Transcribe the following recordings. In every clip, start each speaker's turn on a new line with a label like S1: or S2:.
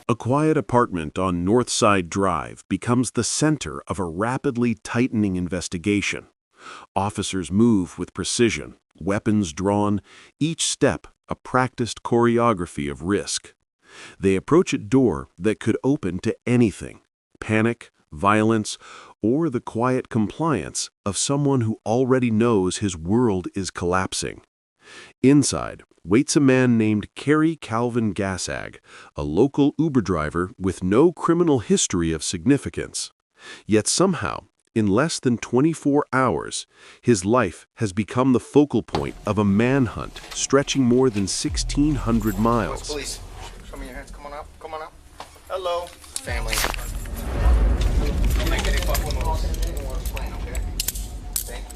S1: A quiet apartment on Northside Drive becomes the center of a rapidly tightening investigation. Officers move with precision, weapons drawn, each step a practiced choreography of risk. They approach a door that could open to anything: panic, violence, or the quiet compliance of someone who already knows his world is collapsing. Inside waits a man named Cary Gassag, a local Uber driver with no criminal history of significance. Yet somehow, in less than 24 hours, his life has become the focal point of a manhunt stretching more than 1,600 miles.
S2: Police, show me your hands. Come on up. Come on up. Hello, family. Make any fucking moves. Okay? Thank you.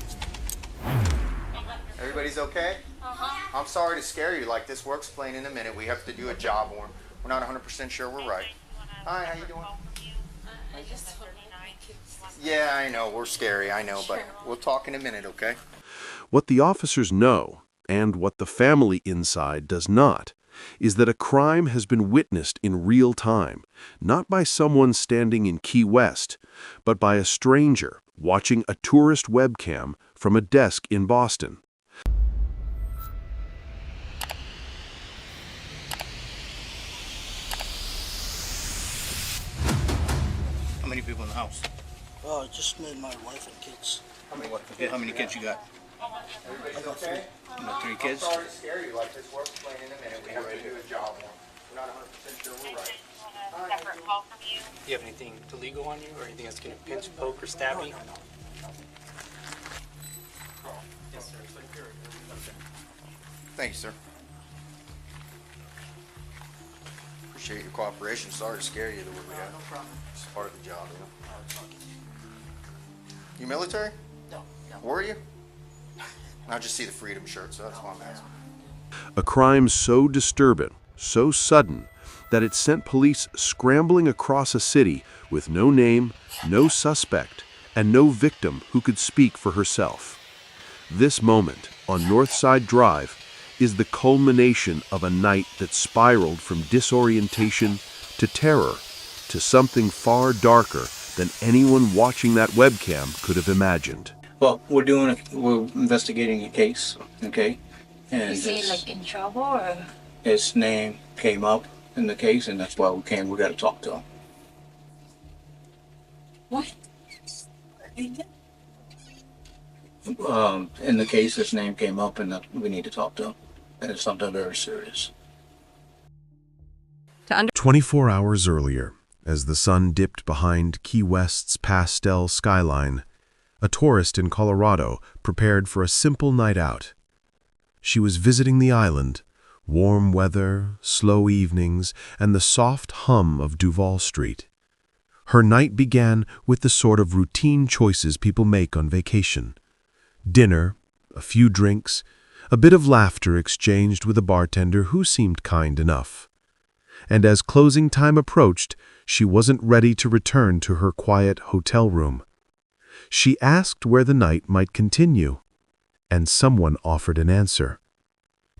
S2: Everybody's okay? I'm sorry to scare you like this. We'll explain in a minute. We have to do a job. We're not 100% sure we're right. Hi, how you doing?
S3: I just don't need my kids.
S2: Yeah, I know. We're scary. I know, but we'll talk in a minute, okay?
S1: What the officers know, and what the family inside does not, is that a crime has been witnessed in real time, not by someone standing in Key West, but by a stranger watching a tourist webcam from a desk in Boston.
S4: How many people in the house?
S5: Oh, just me and my wife and kids.
S4: How many kids you got?
S2: Everybody's okay?
S4: You got 3 kids?
S2: I'm sorry to scare you like this. We'll explain in a minute. We have to do a job. We're not 100% sure we're right.
S3: Separate call from you.
S6: Do you have anything illegal on you or anything that's going to pinch, poke, or stab you? Yes, sir.
S2: Thank you, sir. Appreciate your cooperation. Sorry to scare you the way we have.
S5: No problem.
S2: It's part of the job, you know. You military?
S5: No.
S2: Were you? I just see the freedom shirt, so that's why I'm asking.
S1: A crime so disturbing, so sudden, that it sent police scrambling across a city with no name, no suspect, and no victim who could speak for herself. This moment on Northside Drive is the culmination of a night that spiraled from disorientation to terror to something far darker than anyone watching that webcam could have imagined.
S4: Well, we're investigating a case, okay? And
S3: Is he like in trouble or?
S4: his name came up in the case, and that's why we came. We got to talk to him.
S3: What?
S4: In the case, his name came up, and we need to talk to him. And it's something very serious.
S1: 24 hours earlier, as the sun dipped behind Key West's pastel skyline, a tourist in Colorado prepared for a simple night out. She was visiting the island, warm weather, slow evenings, and the soft hum of Duval Street. Her night began with the sort of routine choices people make on vacation. Dinner, a few drinks, a bit of laughter exchanged with a bartender who seemed kind enough. And as closing time approached, she wasn't ready to return to her quiet hotel room. She asked where the night might continue, and someone offered an answer.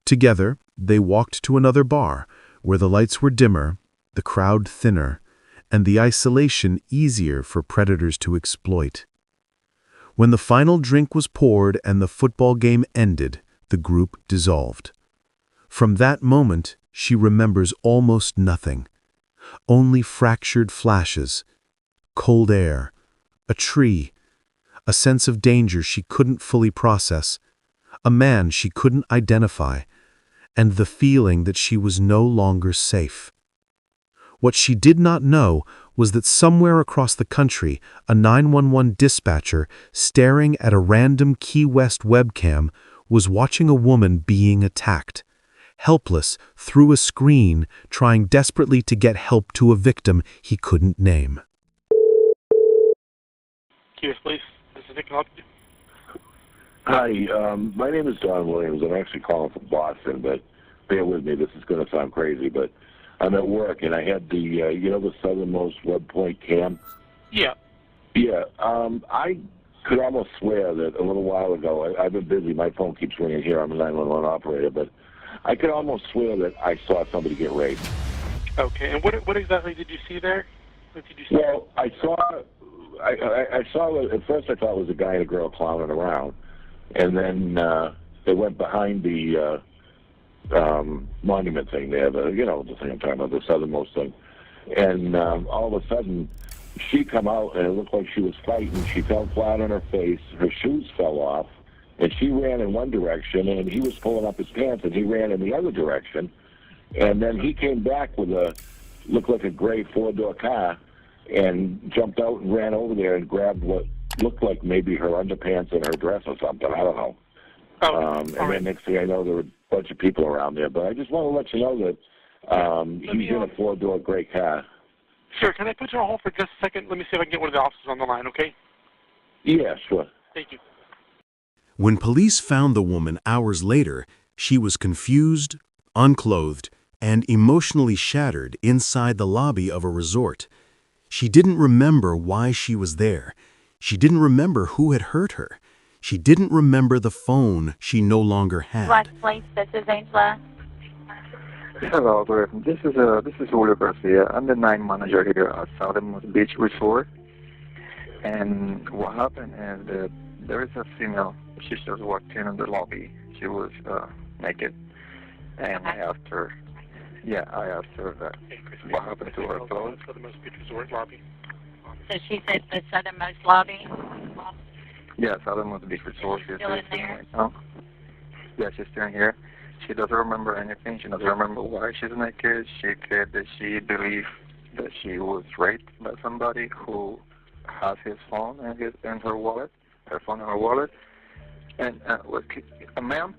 S1: Together, they walked to another bar, where the lights were dimmer, the crowd thinner, and the isolation easier for predators to exploit. When the final drink was poured and the football game ended, the group dissolved. From that moment, she remembers almost nothing. Only fractured flashes, cold air, a tree, a sense of danger she couldn't fully process, a man she couldn't identify, and the feeling that she was no longer safe. What she did not know was that somewhere across the country, a 911 dispatcher staring at a random Key West webcam was watching a woman being attacked, helpless through a screen, trying desperately to get help to a victim he couldn't name.
S6: Yes, please. This is Vic. Help you?
S7: Hi, my name is Don Williams. I'm actually calling from Boston, but bear with me. This is going to sound crazy, but I'm at work, and I had the, the southernmost web point cam?
S6: Yeah.
S7: Yeah, I could almost swear that a little while ago, I've been busy, my phone keeps ringing here, I'm a 911 operator, but I could almost swear that I saw somebody get raped.
S8: Okay, and what exactly did you see there? What did you see?
S7: Well, I saw at first I thought it was a guy and a girl clowning around, and then they went behind the monument thing there, the thing I'm talking about, the southernmost thing, and all of a sudden she come out and it looked like she was fighting. She fell flat on her face, her shoes fell off, and she ran in one direction, and he was pulling up his pants, and he ran in the other direction, and then he came back with looked like a gray four-door car, and jumped out and ran over there and grabbed what looked like maybe her underpants and her dress or something. I don't know. And then next thing I know, there were a bunch of people around there. But I just want to let you know that he's in a four-door gray car.
S8: Sure. Can I put you on hold for just a second? Let me see if I can get one of the officers on the line, okay?
S7: Yeah, sure.
S8: Thank you.
S1: When police found the woman hours later, she was confused, unclothed, and emotionally shattered inside the lobby of a resort. She didn't remember why she was there. She didn't remember who had hurt her. She didn't remember the phone she no longer had.
S3: What place? This is Angela.
S9: Hello, this is Julio Garcia. I'm the night manager here at Southernmost Beach Resort. And what happened is that there is a female. She just walked in the lobby. She was naked, and I asked her. Yeah, I asked her that. What happened to her clothes?
S8: Southernmost Beach Resort lobby.
S3: So she said the southernmost lobby.
S9: Yeah, Southernmost Beach Resort.
S3: She's still in there?
S9: Right now. Yeah, she's still in here. She doesn't remember anything. She doesn't remember why she's naked. She said that she believed that she was raped by somebody who has his phone and her wallet, her phone and her wallet. And ma'am.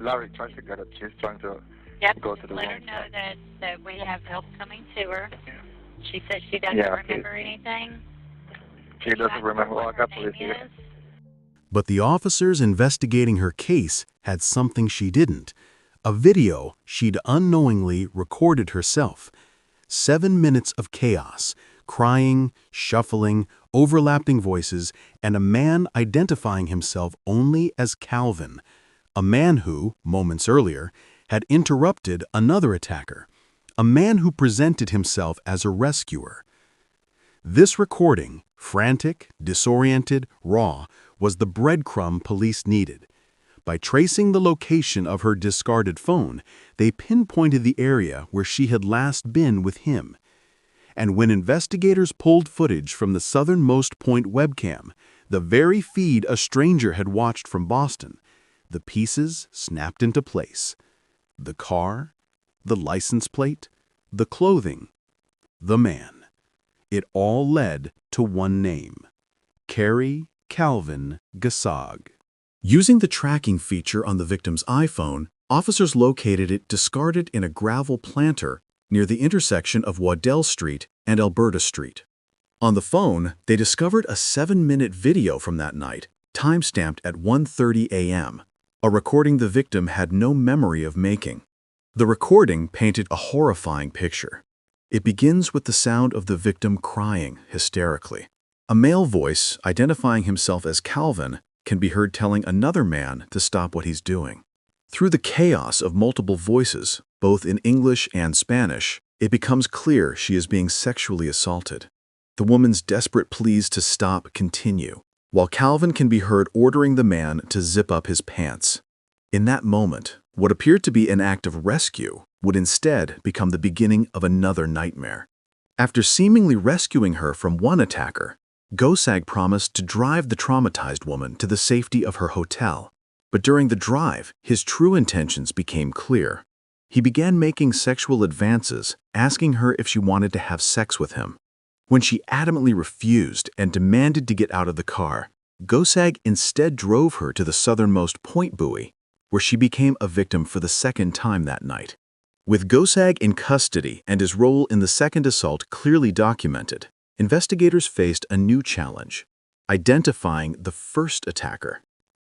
S9: Larry tries to get it. She's trying to go to the
S3: let
S9: room.
S3: her know that we have help coming to her. She says she doesn't remember anything.
S9: She doesn't remember what got police here.
S1: But the officers investigating her case had something she didn't. A video she'd unknowingly recorded herself. 7 minutes of chaos, crying, shuffling, overlapping voices, and a man identifying himself only as Calvin. A man who, moments earlier, had interrupted another attacker. A man who presented himself as a rescuer. This recording, frantic, disoriented, raw, was the breadcrumb police needed. By tracing the location of her discarded phone, they pinpointed the area where she had last been with him. And when investigators pulled footage from the southernmost point webcam, the very feed a stranger had watched from Boston, the pieces snapped into place. The car, the license plate, the clothing, the man. It all led to one name: Cary Calvin Gasag. Using the tracking feature on the victim's iPhone, officers located it discarded in a gravel planter near the intersection of Waddell Street and Alberta Street. On the phone, they discovered a 7-minute video from that night, timestamped at 1:30 a.m., a recording the victim had no memory of making. The recording painted a horrifying picture. It begins with the sound of the victim crying hysterically. A male voice, identifying himself as Calvin, can be heard telling another man to stop what he's doing. Through the chaos of multiple voices, both in English and Spanish, it becomes clear she is being sexually assaulted. The woman's desperate pleas to stop continue, while Calvin can be heard ordering the man to zip up his pants. In that moment, what appeared to be an act of rescue would instead become the beginning of another nightmare. After seemingly rescuing her from one attacker, Gasag promised to drive the traumatized woman to the safety of her hotel. But during the drive, his true intentions became clear. He began making sexual advances, asking her if she wanted to have sex with him. When she adamantly refused and demanded to get out of the car, Gasag instead drove her to the southernmost point buoy, where she became a victim for the second time that night. With Gasag in custody and his role in the second assault clearly documented, investigators faced a new challenge: identifying the first attacker.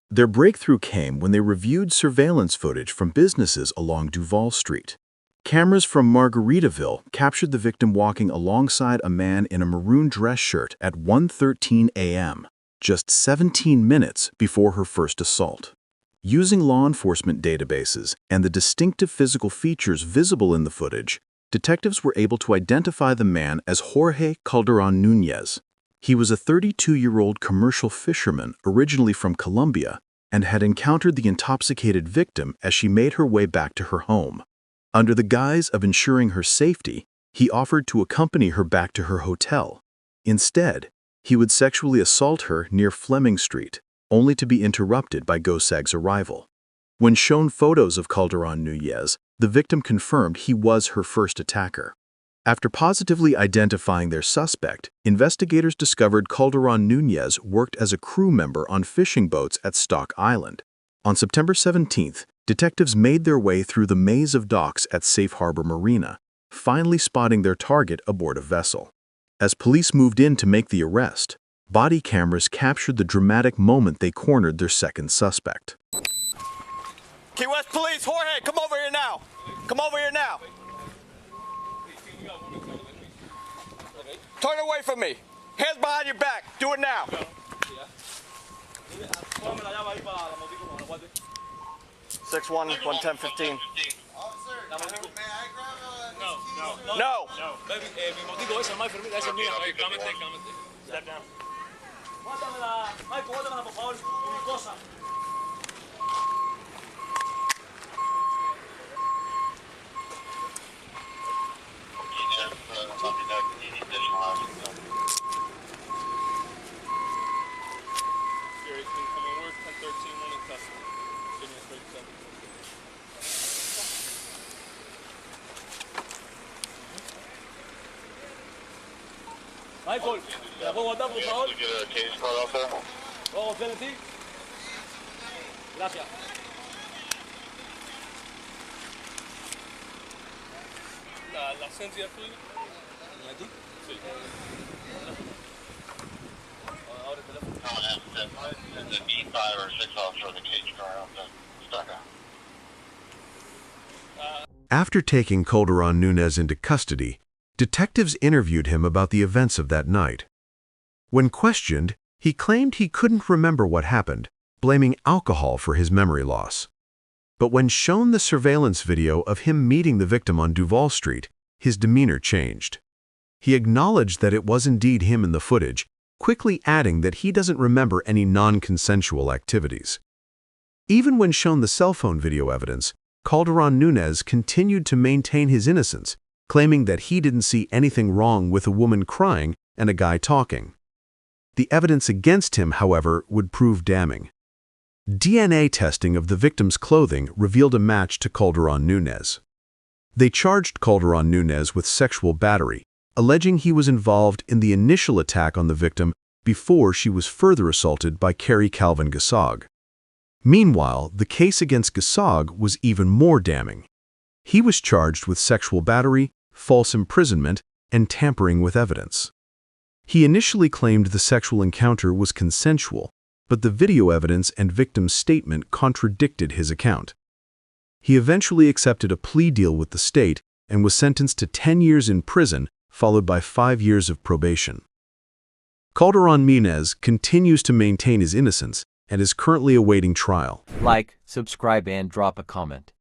S1: Their breakthrough came when they reviewed surveillance footage from businesses along Duval Street. Cameras from Margaritaville captured the victim walking alongside a man in a maroon dress shirt at 1:13 a.m., just 17 minutes before her first assault. Using law enforcement databases and the distinctive physical features visible in the footage, detectives were able to identify the man as Jorge Calderon Nunez. He was a 32-year-old commercial fisherman originally from Colombia and had encountered the intoxicated victim as she made her way back to her home. Under the guise of ensuring her safety, he offered to accompany her back to her hotel. Instead, he would sexually assault her near Fleming Street, only to be interrupted by Gassag's arrival. When shown photos of Calderon Nunez, the victim confirmed he was her first attacker. After positively identifying their suspect, investigators discovered Calderon Nunez worked as a crew member on fishing boats at Stock Island. On September 17th, detectives made their way through the maze of docks at Safe Harbor Marina, finally spotting their target aboard a vessel. As police moved in to make the arrest, body cameras captured the dramatic moment they cornered their second suspect.
S10: Key West Police, Jorge, come over here now. Come over here now. Turn away from me. Hands behind your back. Do it now. 6'1", 110-15. No. Step down. Michael, ¿me la puedo guardar, por favor? ¿Puedo confiar en ti? Gracias. ¿La esencia es tuya? ¿Y aquí? Sí. Ahora el teléfono.
S7: The B5 or 6 officer of the cage car out the stuck out.
S1: After taking Calderon Nunez into custody, detectives interviewed him about the events of that night. When questioned, he claimed he couldn't remember what happened, blaming alcohol for his memory loss. But when shown the surveillance video of him meeting the victim on Duval Street, his demeanor changed. He acknowledged that it was indeed him in the footage, quickly adding that he doesn't remember any non-consensual activities. Even when shown the cell phone video evidence, Calderon Nunez continued to maintain his innocence, claiming that he didn't see anything wrong with a woman crying and a guy talking. The evidence against him, however, would prove damning. DNA testing of the victim's clothing revealed a match to Calderon Nunez. They charged Calderon Nunez with sexual battery, alleging he was involved in the initial attack on the victim before she was further assaulted by Cary Gasag. Meanwhile, the case against Gasag was even more damning. He was charged with sexual battery, false imprisonment, and tampering with evidence. He initially claimed the sexual encounter was consensual, but the video evidence and victim's statement contradicted his account. He eventually accepted a plea deal with the state and was sentenced to 10 years in prison, followed by 5 years of probation. Calderon Nunez continues to maintain his innocence and is currently awaiting trial.
S11: Like, subscribe, and drop a comment.